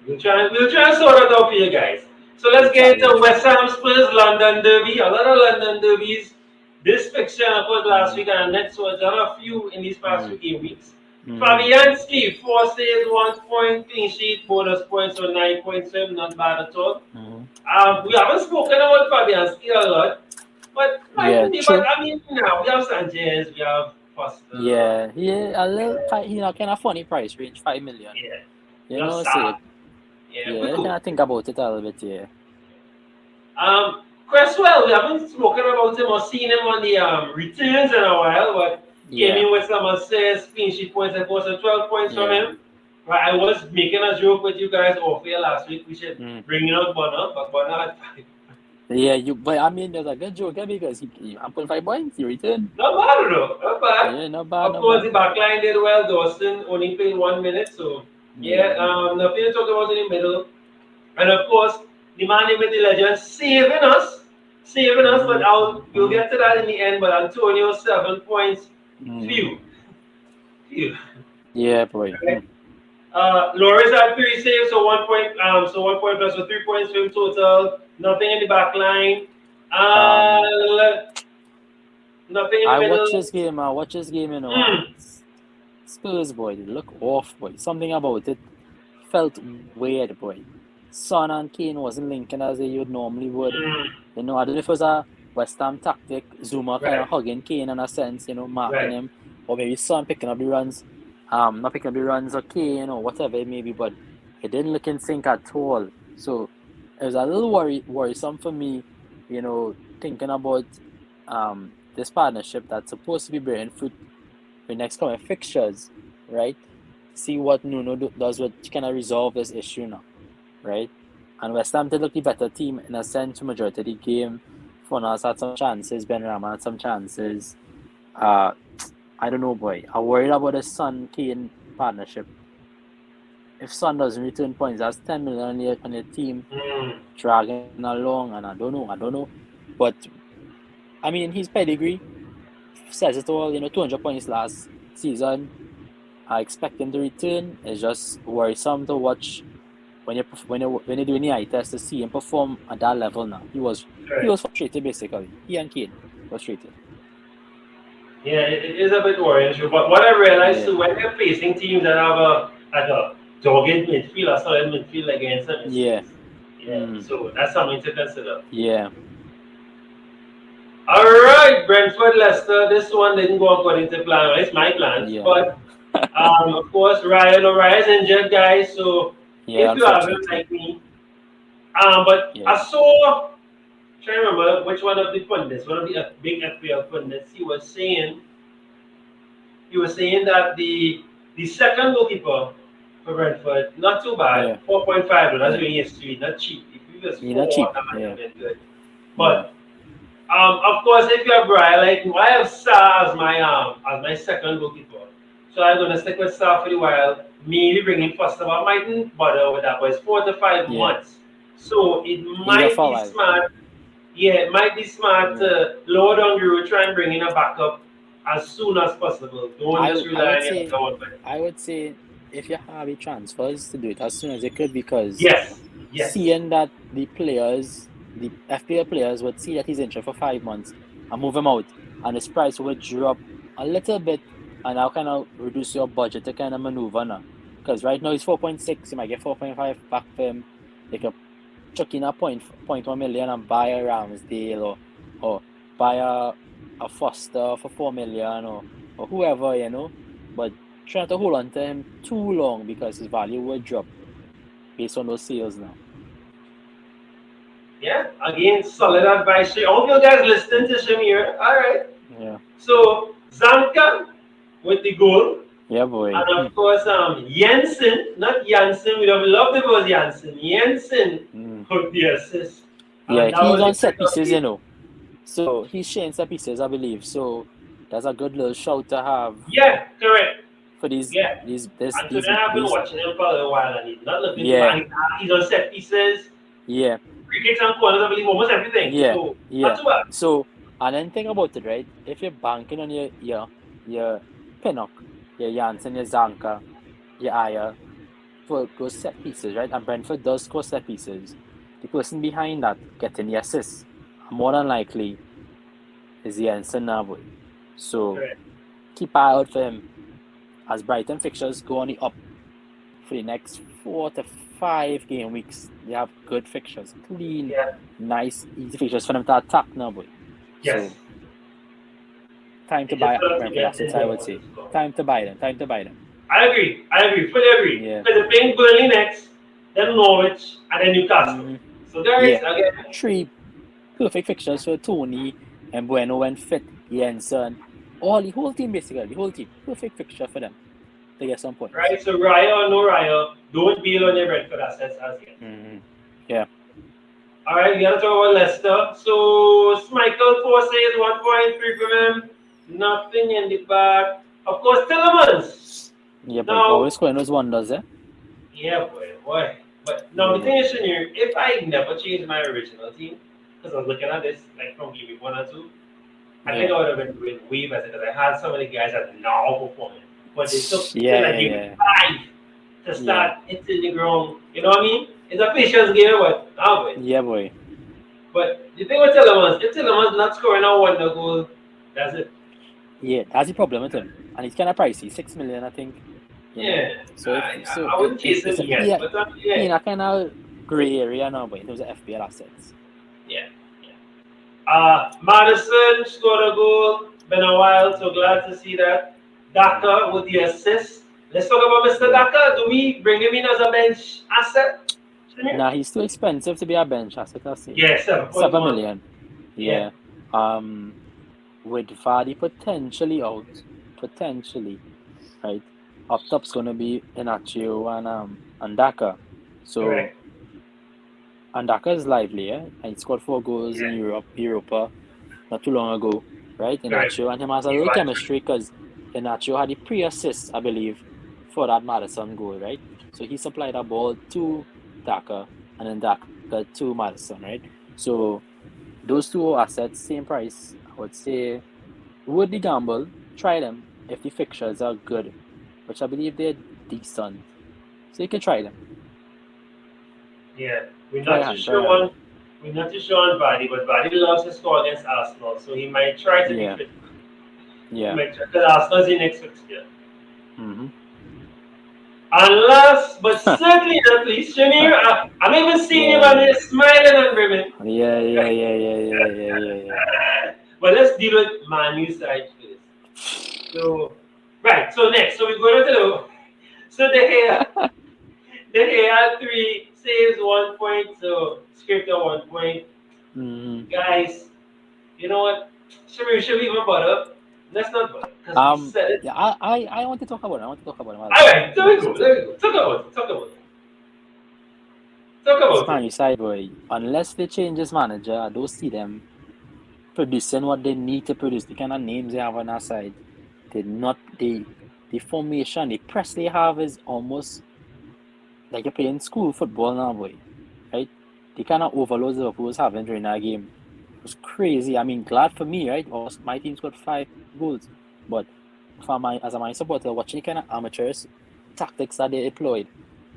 We'll try and sort it out for you guys. So We'll let's try, get we'll into try. West Ham Spurs London Derby. A lot of London derbies. This fixture of course last Mm, week and next was there are a few in these past few mm, game weeks. mm. Fabianski, 4 saves, 1 point, clean sheet, bonus points, so 9 points for him, not bad at all. Mm-hmm. We haven't spoken about Fabianski a lot, but Yeah, but true. I mean now we have Sanchez, we have Foster, Yeah, a little, kind of funny price range, 5 million. yeah, we You have know, say, Salah. Yeah, yeah, we you cool. kind of think about it a little bit, yeah. Cresswell, we haven't spoken about him or seen him on the returns in a while, but came Yeah, in with some assists, clean sheet points, of course, so 12 points from yeah. him. Right, I was making a joke with you guys off here last week. We should Mm. bring out Bonner, but Bonner had 5. Yeah, but I mean, there's a good joke here because he 5 points, he returned. Not bad, though. Not bad. Yeah, not bad, Of not course, bad. the backline did well. Dawson only played 1 minute, so Yeah. yeah, nothing to talk about in the middle. And of course, the man with the legend saving us. But we'll Mm-hmm. get to that in the end. But Antonio 7 points, Mm-hmm. few, few. Yeah, boy. Right? Loris had 3 saves, so 1 point. So 1 point plus, so 3 points for him total. Nothing in the back line. Um, Nothing in the I watch middle. this game. I watch this game, and Mm, Spurs, boy, they look off, boy. Something about it felt weird, boy. Son and Kane wasn't linking as they would normally would. mm, I don't know if it was a West Ham tactic, Zuma kind right, of hugging Kane in a sense, marking right. him, or maybe Son picking up the runs, not picking up the runs or Kane or whatever it may be, but it didn't look in sync at all. So it was a little worrisome for me, thinking about this partnership that's supposed to be bearing fruit for next coming fixtures, right? See what Nuno does with kind of resolve this issue now, right? And West Ham did look the better team in a sense for majority of the game. Fornals had some chances, Ben Rama had some chances. Uh, I don't know, boy. I'm worried about the Son Kane partnership. If Son doesn't return points, that's 10 million on your team Mm, dragging along, and I don't know. But I mean, his pedigree says it all. 200 points last season. I expect him to return. It's just worrisome to watch when you're doing the eye test to see him perform at that level now. He right. was frustrated basically. He and Kane frustrated. Yeah, it is a bit worrying, true. But what I realized Yeah. too, when they're facing teams that have a dogged midfield, a solid midfield against them, Yeah. yeah. Mm. So that's something to consider. Yeah. All right, Brentford, Leicester. This one didn't go according to plan. Well, it's my plans, Yeah. but of course, Ryan O'Reilly's injured, guys. So Yeah, if you have him unfortunately. like me, but I Yeah. saw. Trying to remember which one of the pundits, one of the big FPL pundits, he was saying that the second goalkeeper for Brentford, not too bad, Yeah. 4.5, but that's Yeah. really history, not cheap. Previous You're not 4, cheap. that might Yeah. have been good. But of course, if you have Brian, like I have Salah as my second goalkeeper, so I'm gonna stick with Salah for the while. Maybe bring in Foster, but I mightn't bother with that. But it's 4 to 5 Yeah. months, so it Need a might for a be while. smart. Yeah, it might be smart to lower down the road, try and bring in a backup as soon as possible. Don't I just would I rely would on your say other one. But I would say if you have the transfers to do it as soon as you could, because yes, yes, seeing that the FPL players would see that he's injured for 5 months and move him out, and his price would drop a little bit, and I'll kind of reduce your budget to kind of maneuver now. Because right now he's 4.6, you might get 4.5 back for him. You could chuck in a 0.1 million and buy a Ramsdale or buy a Foster for 4 million or whoever, But trying to hold on to him too long because his value will drop based on those sales now. yeah. Again, solid advice. I hope you guys listen to Shamir. All right. Yeah. So Zanka with the goal. Yeah, boy. And of course, Jensen, not Janssen, we would have loved if it was Janssen. Jensen with the assist. Yeah, And that he's was on the set pick of pieces, the So he's sharing set pieces, I believe. So that's a good little shout to have Yeah, correct. for these Yeah. these And today I've been these watching him for a while and he's not looking too yeah, bad. He's on set pieces, yeah, free kicks and corners, I believe almost everything. yeah, So not yeah. too bad. So and then think about it, right? If you're banking on your Pinnock, your Janssen, your Zanka, your Aya for those set pieces, right? And Brentford does score set pieces. The person behind that getting the assist more than likely is Jensen now, boy. So Correct. keep eye out for him as Brighton fixtures go on the up for the next 4 to 5 game weeks. They have good fixtures, clean, Yeah. nice, easy fixtures for them to attack now, boy. Yes. So time to They just buy got to Brentford get assets, in I there would on say. the score. Time to buy them. Time to buy them. I agree, fully agree. Yeah. Because they're playing Burnley next, then Norwich, and then Newcastle. Mm-hmm. So guys, Yeah. again, 3 perfect fixtures for Tony and Bueno when fit, Jensen, all the whole team basically, the whole team. Perfect fixture for them to get some points. right? So Raya or no Raya, don't bail on your Brentford assets as yet. Mm-hmm. Yeah. All right, we got to talk about Leicester. So Michael Four says 1.3 from him, nothing in the back. Of course, Tillemans. Yeah, but Now, always scoring those wonders, eh? yeah, boy. But now the thing is, Shanir, if I never changed my original team, because I was looking at this like from game week 1 or 2, I think I would have been doing way better because I had so many guys that are now performing. But they took till like game 5 to start hitting the ground. You know what I mean? It's a patience game, but now boy. Yeah, boy. But the thing with Tillemans, if Tillemans not scoring a wonder goal, that's it. Yeah, that's the problem with him. And he's kind of pricey, 6 million, I think. Yeah. So I wouldn't chase him it's yet, but in a kind of grey area now, but in terms of FPL assets. Yeah. Madison scored a goal. Been a while, so glad to see that. Daka with the assist. Let's talk about Mr. Daka. Do we bring him in as a bench asset? Nah, he's too expensive to be a bench asset, I say. Yeah, 7 million. Yeah. With Vardy potentially out, right? Up top's gonna be Inacio and Daka. So correct. And Daka is lively, and he scored 4 goals in Europa not too long ago, right? Inacio and him has a little chemistry because Inacio had the pre-assist, I believe, for that Madison goal, right? So he supplied a ball to Daka and then Daka to Madison, right? So those 2 assets, same price, I would say, would the gamble, try them if the fixtures are good, which I believe they're decent. So you can try them. Yeah, we're not too sure on Vardy, but Vardy loves to score against Arsenal, so he might try to be fit. Yeah. Because Arsenal's in next fixture. Mm-hmm. And last but certainly not least, Shamir, I'm even seeing him on there smiling and brimming. Yeah. But let's deal with Man U side first. So, right, so next, so we go to the De Gea 3 saves 1 point, so Scripter 1 point. Mm-hmm. Guys, you know what? Should we even bother? Let's not bother. Yeah, I want to talk about it. Alright, there we go. Talk about it. Talk This about Man it. U side, boy, unless they change this manager, I don't see them producing what they need to produce. The kind of names they have on our side, they not the formation, the press they have is almost like you're playing school football now, boy. Right? The kind of overloads Liverpool was having during that game was crazy. I mean, glad for me, right? My team scored 5 goals, but for my as a Man supporter, watching the kind of amateurs tactics that they deployed,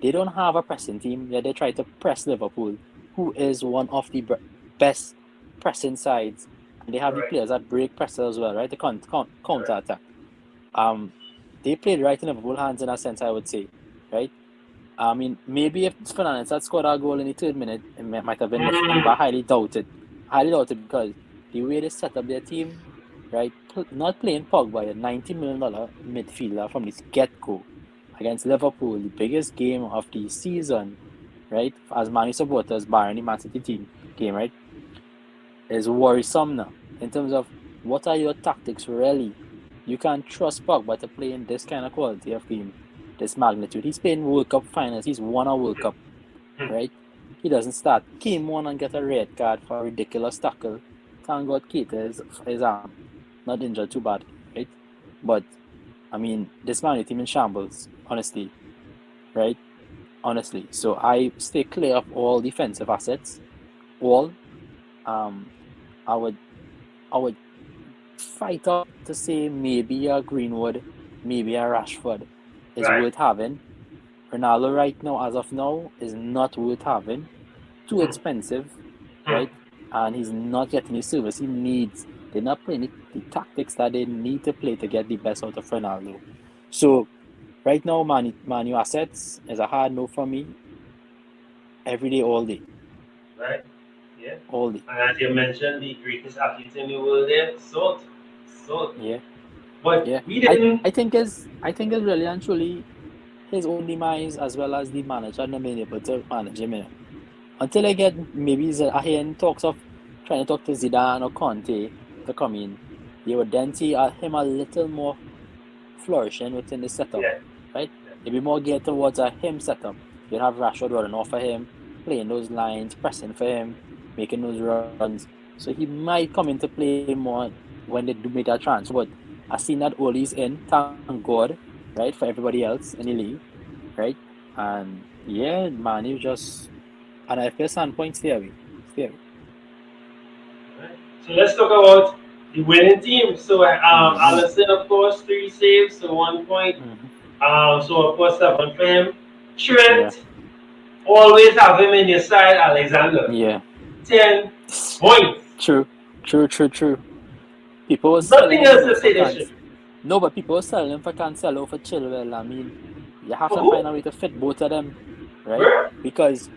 they don't have a pressing team. Yeah, they try to press Liverpool, who is one of the best pressing sides, and they have the Correct. players that break pressure as well, right? The counter Correct. attack. Um, they played right in Liverpool hands in a sense, I would say, right? I mean, maybe if Fernandes had scored a goal in the 3rd minute, it might have been different, but I highly doubt it. Highly doubt it because the way they set up their team, right? Not playing Pogba, a $90 million midfielder from the get-go against Liverpool, the biggest game of the season, right? As Man U supporters, barring the Man City team game, right? Is worrisome now in terms of what are your tactics really. You can't trust Pogba to play in this kind of quality of game, this magnitude. He's playing World Cup finals. He's won a World Cup, right? He doesn't start game one and get a red card for a ridiculous tackle. Thank God Keita is not injured too badly, right? But I mean, this Man U team in shambles, honestly, right? Honestly. So I stay clear of all defensive assets. All um I would I would fight up to say maybe a Greenwood, maybe a Rashford is Right. worth having. Ronaldo right now, as of now, is not worth having. Too expensive, right? And he's not getting the service he needs. They're not playing the tactics that they need to play to get the best out of Ronaldo. So right now, Man U assets is a hard no for me. Every day, all day, Right. Yeah. all day. And as you mentioned, the greatest athlete in the world there, Salt. Salt. Yeah, But yeah. we didn't. I think is really and truly his own demise as well as the manager not being able to manage him. Until I get maybe I hear talks of trying to talk to Zidane or Conte to come in, you would then see him a little more flourishing within the setup, Yeah. right? It'd be more geared towards a him setup. You'd have Rashford running off for him, playing those lines, pressing for him, making those runs. So he might come into play more when they do make that transfer. But I seen that Oli's in, thank God, right, for everybody else in the league, right? And yeah, man, you just an FPL standpoint, stay away. Stay away. Right. So let's talk about the winning team. So Mm-hmm. Allison, of course, 3 saves, so 1 point. Mm-hmm. So of course 7 for him. Yeah. Trent, always have him in your side. Alexander, Yeah. 10 points. True. True. True. True. People were selling Nothing him else to though for say this shit. cans. No, but people were selling him for Cancelo for Chilwell. I mean, you have For to who? find a way to fit both of them, right? Bro? Because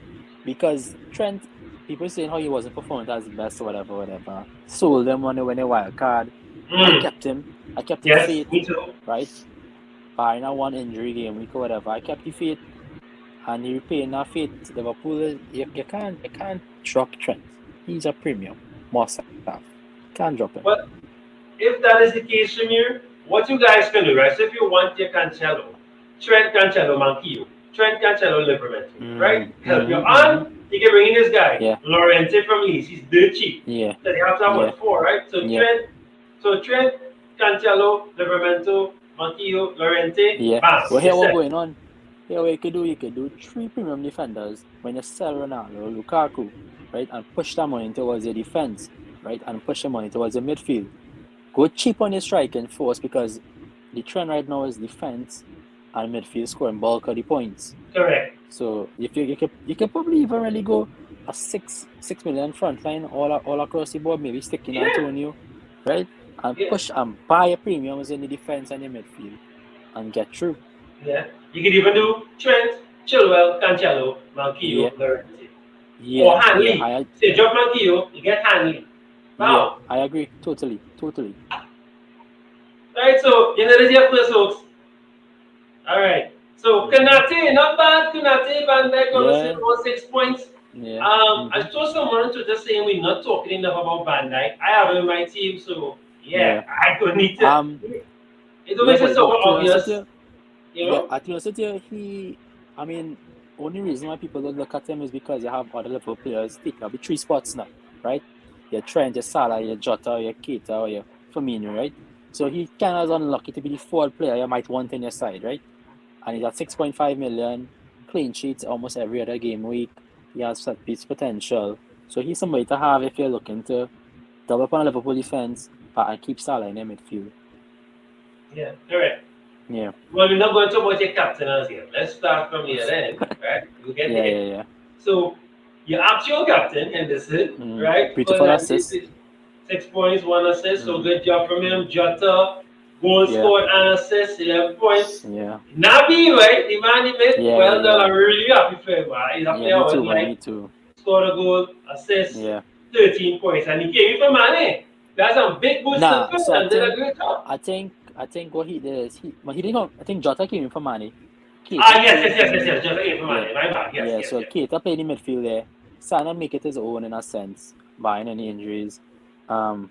Trent, people saying how he wasn't performing at his best or whatever, whatever. Sold him when they went a wild card. I Mm. kept him. I kept the Yes, faith, me too. right? Barring a one injury game week or whatever. I kept the faith and he repaying that faith. Liverpool, you can't drop Trent. He's a premium. Must have. Can't drop him. But if that is the case, Samir, what you guys can do, right? So if you want your Cancelo, Trent Cancelo Manquillo, Trent Cancelo Livramento, right? Mm-hmm. Help your Mm-hmm. Mm-hmm. aunt, you can bring in this guy, Yeah. Lorente from Leeds. He's dirt cheap. Yeah. So you have to have Yeah. what, 4, right? Yeah. So Trent, Cancelo, Livramento, Manquillo, Lorente, Yeah. bam, Well, you're here what set. going on. Here what you could do 3 premium defenders when you sell Ronaldo or Lukaku, right? And push that money towards your defense, right? And push the money towards your midfield. Go cheap on your striking force because the trend right now is defense and midfield scoring bulk of the points. Correct. So if you could probably even really go a 6 million front line all across the board, maybe sticking Yeah, Antonio, right? And yeah, push and buy a premiums in the defense and the midfield and get through. yeah. You could even do Trent, Chilwell, Cancelo, Yeah, Manquillo, Lorente. yeah, Or yeah. Hanley. So you drop Manquillo, you get Hanley. Yeah, Wow. I agree. Totally, totally. Right, so you know this is your first hooks. Alright. So Mm-hmm. Kanate, not bad. Kanate, Van Dijk on the same Yeah, 6 points. yeah. Mm-hmm. I saw someone to just saying we're not talking enough about Van Dijk. I have him in my team, so yeah, Yeah. I don't need to. Um. It don't Yeah, make it boy. so But to be honest with obvious, you, you yeah. know. To be honest with you, I mean, only reason why people don't look at him is because you have other Liverpool players taking up the 3 spots now, right? Your Trent, your Salah, your Jota, your Keita, or your Firmino, right? So he kind of is unlucky to be the 4th player you might want in your side, right? And he's at 6.5 million, clean sheets almost every other game week. He has set piece potential. So he's somebody to have if you're looking to double up on a Liverpool defense, but I keep Salah in the midfield. Yeah, correct. Yeah. Well, we're not going to talk about your captain as yet. Let's start from here then, right? We'll get Yeah, there. yeah, yeah. So, your actual captain, Henderson, right? Beautiful assist. 6 points, 1 assist. So, good job from him. Jota, goal Yeah. scored and assist, 11 points. Yeah. Nabi, right? The man he made. Yeah, Well done. yeah. I'm really happy for him. He's a Yeah, player me I too, would man. like. Me too. Scored a goal, assist, Yeah. 13 points. And he came in for money. That's a big boost Nah, to so and did a great job. I think what he did is he didn't go. I think Jota came in for Mane. Yes. Just came for money. My bad. Yes. So Keita played in midfield there. Sana make it his own in a sense, barring any injuries. And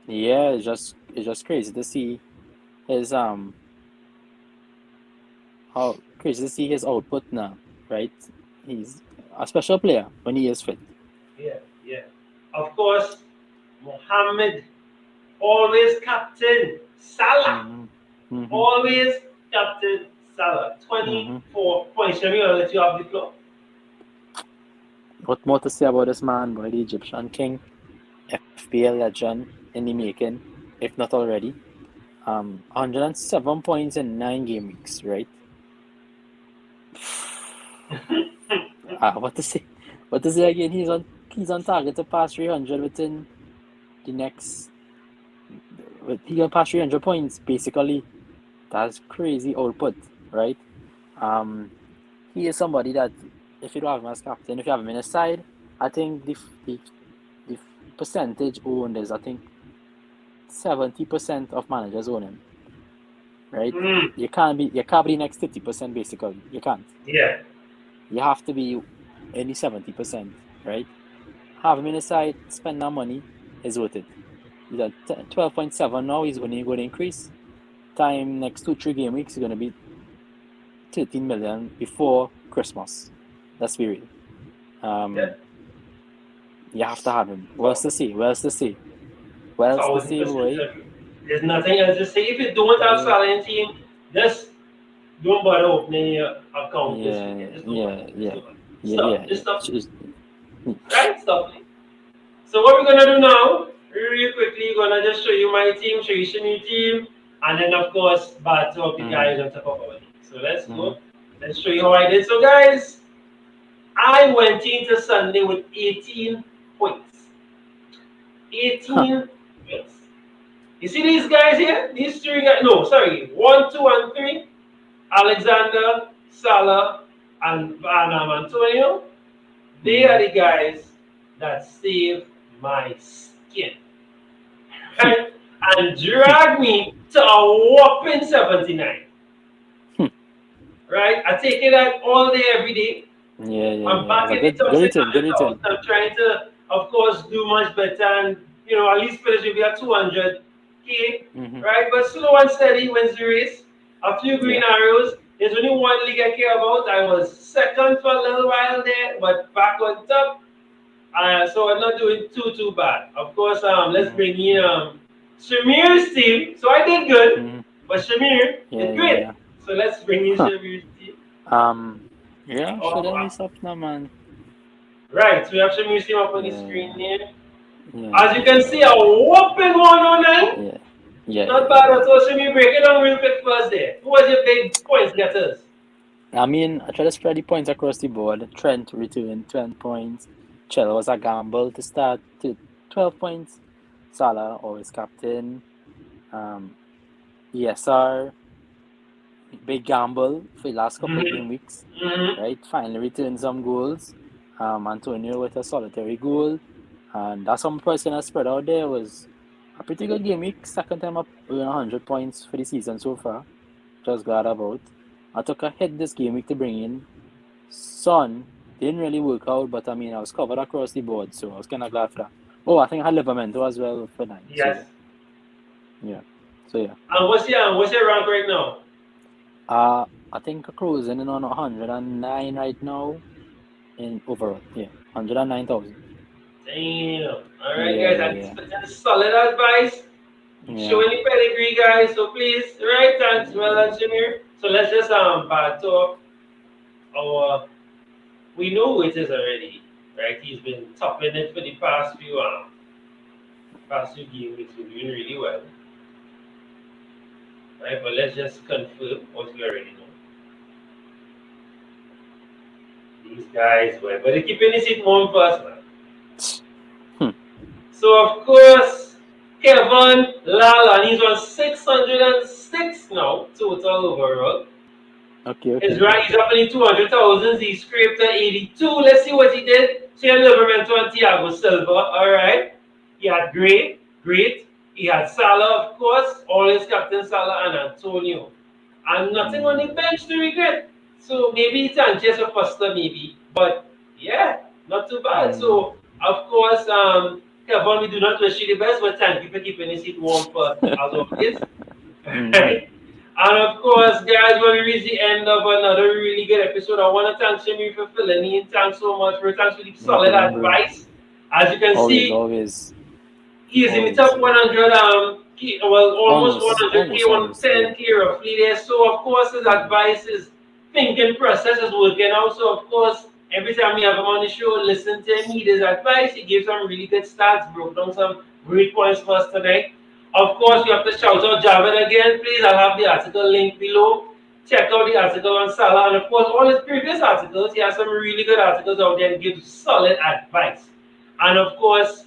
yeah, it's just crazy to see his how crazy to see his output now, right? He's a special player when he is fit. Yeah. Of course, Mohammed, always captain Salah. Always captain Salah. 24 points. Let me let you have the floor. What more to say about this man, boy? The Egyptian king, FPL legend in the making, if not already. 107 points in 9 game weeks, right? What to say? What to say again? He's on target to pass 300 within the next. He can pass 300 points basically. That's crazy output, right? He is somebody that if you don't have him as captain, if you have him in a side, I think the percentage owned is 70% of managers own him. Right? You can't be the next 50% basically. You can't. Yeah. You have to be any 70%, right? Have him in the side, spend that money, is worth it. He's at 12.7 now, he's going to increase. Time next 2-3 game weeks, he's going to be 13 million before Christmas. Let's be real. You have to have him. What else to say, boy? There's nothing else to say. If you don't have Salah in team, just don't bother opening your account this weekend. Just stop. Right? Stop. So what we're gonna do now, really quickly, gonna just show you my team, show you Shimi team, and then of course battle up you guys on top of our team. So let's go. Let's show you how I did. So guys, I went into Sunday with 18 points. 18 points. You see these guys here? These 3 guys, no, sorry, 1, 2, and 3. Alexander, Salah, and Antonio. They are the guys that saved my skin. Right? And drag me to a whopping 79. Right? I take it out all day, every day. I'm back in the top 600. I'm trying to, of course, do much better and, at least finish maybe at 200K. Right? But slow and steady wins the race. A few green arrows. There's only one league I care about. I was second for a little while there, but back on top. So I'm not doing too bad. Of course, let's bring in Shamir's team. So I did good, but Shamir did great. Yeah. So let's bring in Shamir's team. Show them this up now, man. Right, so we have Shamir's team up on the screen here. As you can see, a whopping 109. Not bad at all. Shamir, break it down real quick first there. Who was your big points getters? I try to spread the points across the board. Trent returned 10 points. Chelsea was a gamble to start to 12 points. Salah, always captain. ESR, big gamble for the last couple of game weeks. Right? Finally returned some goals. Antonio with a solitary goal. And that's some points going to spread out there. Was a pretty good game week. Second time up with 100 points for the season so far. Just glad about. I took a hit this game week to bring in Son. Didn't really work out, but I was covered across the board, so I was kind of glad for that. Oh, I think I had Livramento as well for 9. Yes. So yeah. And what's your rank right now? I think cruising in on 109 right now in overall. Yeah, 109,000. Damn. All right, Yeah, guys. yeah, That's solid advice. yeah. Showing the pedigree, guys. So please, right? Thanks, well done, Shamir. So let's just back talk our. We know who it is already, right? He's been topping it for the past few games. He's been doing really well, right? But let's just confirm what we already know. These guys were, but they keep any seat warm first, man. Hmm. So of course, Kevin Lala, and he's on 606 now total overall. Okay, His okay. right, he's up in 200,000. He scraped at 82. Let's see what he did. So he never went on Thiago Silva. All right. He had great. He had Salah, of course. Always captain Salah and Antonio. And nothing on the bench to regret. So maybe it's Sanchez or Foster, maybe. But yeah, not too bad. Mm. So of course, Kevin, we do not wish you the best, but thank you for keeping the seat warm for us as always. Mm-hmm. And of course, guys, when we reach the end of another really good episode, I want to thank Shimi for filling in. Thanks so much for thanks for the No solid problem, bro. advice. As you can Always, see, always, he is in the always. top 100, well, almost Almost, 100k, almost, almost. Yeah. 110k roughly there. So, of course, his Mm. advice is thinking process is working out. So, of course, every time we have him on the show, listen to him, heed his advice. He gives some really good stats, broke down some great points for us tonight. Of course, we have to shout out Javed again. Please, I'll have the article linked below. Check out the article on Salah. And, of course, all his previous articles. He has some really good articles out there and gives solid advice. And, of course,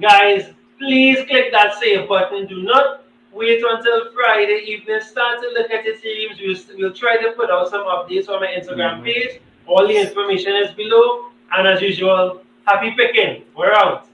guys, please click that save button. Do not wait until Friday evening. Start to look at the teams. We'll try to put out some updates on my Instagram Mm-hmm. page. All the information is below. And as usual, happy picking. We're out.